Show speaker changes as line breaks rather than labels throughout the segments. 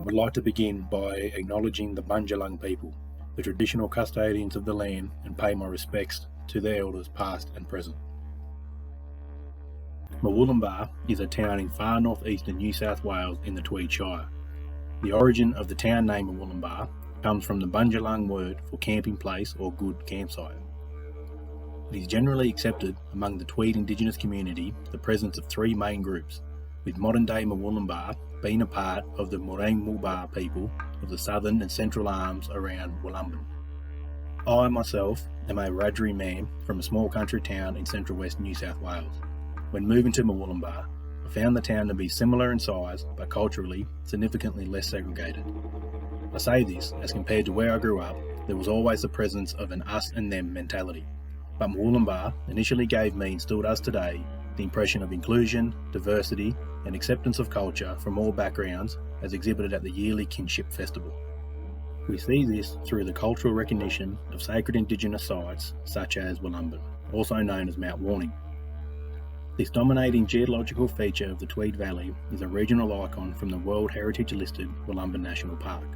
I would like to begin by acknowledging the Bundjalung people, the traditional custodians of the land, and pay my respects to their elders past and present. Wollumbin is a town in far northeastern New South Wales in the Tweed Shire. The origin of the town name Wollumbin comes from the Bundjalung word for camping place or good campsite. It is generally accepted among the Tweed Indigenous community the presence of three main groups, with modern-day Wollumbin being a part of the Murbah people of the southern and central arms around Wollumbin. I myself am a Wiradjuri man from a small country town in central west New South Wales. When moving to Wollumbin, I found the town to be similar in size but culturally significantly less segregated. I say this as compared to where I grew up, there was always the presence of an us and them mentality. But Wollumbin initially gave me and still does today the impression of inclusion, diversity and acceptance of culture from all backgrounds as exhibited at the yearly Kinship Festival. We see this through the cultural recognition of sacred Indigenous sites such as Wollumbin, also known as Mount Warning. This dominating geological feature of the Tweed Valley is a regional icon from the World Heritage listed Wollumbin National Park.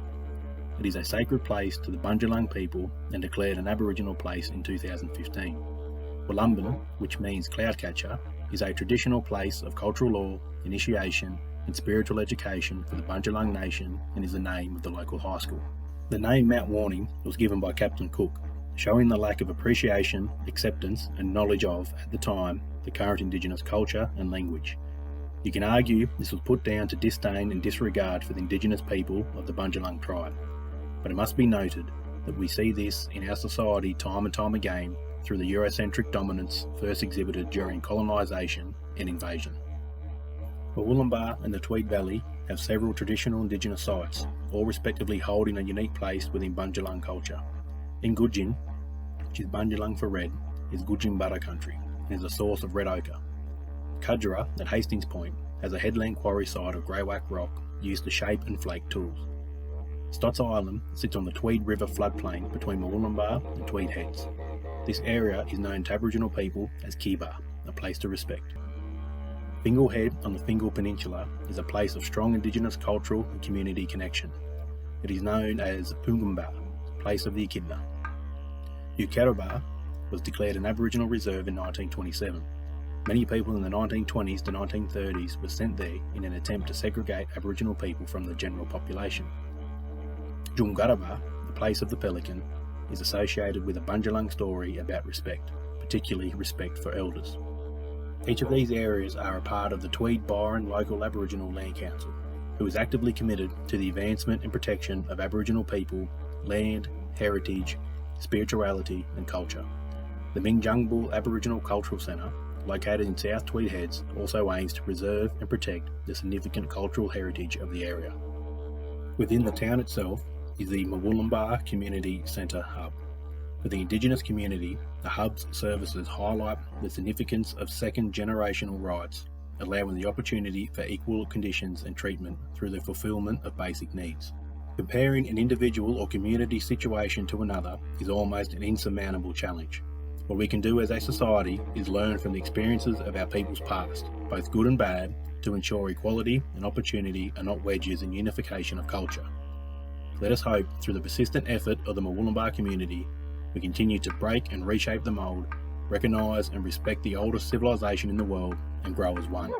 It is a sacred place to the Bundjalung people and declared an Aboriginal place in 2015. Wollumbin, which means cloudcatcher, is a traditional place of cultural law, initiation and spiritual education for the Bundjalung Nation and is the name of the local high school. The name Mount Warning was given by Captain Cook, showing the lack of appreciation, acceptance and knowledge of, at the time, the current Indigenous culture and language. You can argue this was put down to disdain and disregard for the Indigenous people of the Bundjalung tribe, but it must be noted that we see this in our society time and time again through the Eurocentric dominance first exhibited during colonisation and invasion. Wollumbin and the Tweed Valley have several traditional Indigenous sites, all respectively holding a unique place within Bundjalung culture. In Gudjin, which is Bundjalung for red, is Gudjin Butter country and is a source of red ochre. Kudjera at Hastings Point has a headland quarry site of greywacke rock used to shape and flake tools. Stotts Island sits on the Tweed River floodplain between Wollumbin and Tweed Heads. This area is known to Aboriginal people as Kiba, a place to respect. Fingal Head on the Fingal Peninsula is a place of strong Indigenous cultural and community connection. It is known as Pungumba, place of the Echidna. Ukaraba was declared an Aboriginal reserve in 1927. Many people in the 1920s to 1930s were sent there in an attempt to segregate Aboriginal people from the general population. Jungaraba, the place of the pelican, is associated with a Bundjalung story about respect, particularly respect for elders. Each of these areas are a part of the Tweed Byron Local Aboriginal Land Council, who is actively committed to the advancement and protection of Aboriginal people, land, heritage, spirituality and culture. The Mingjungbul Aboriginal Cultural Centre, located in South Tweed Heads, also aims to preserve and protect the significant cultural heritage of the area. Within the town itself is the Wollumbin Community Centre Hub. For the Indigenous community, the Hub's services highlight the significance of second generational rights, allowing the opportunity for equal conditions and treatment through the fulfilment of basic needs. Comparing an individual or community situation to another is almost an insurmountable challenge. What we can do as a society is learn from the experiences of our people's past, both good and bad, to ensure equality and opportunity are not wedges in unification of culture. Let us hope, through the persistent effort of the Wollumbin community, we continue to break and reshape the mould, recognise and respect the oldest civilisation in the world, and grow as one.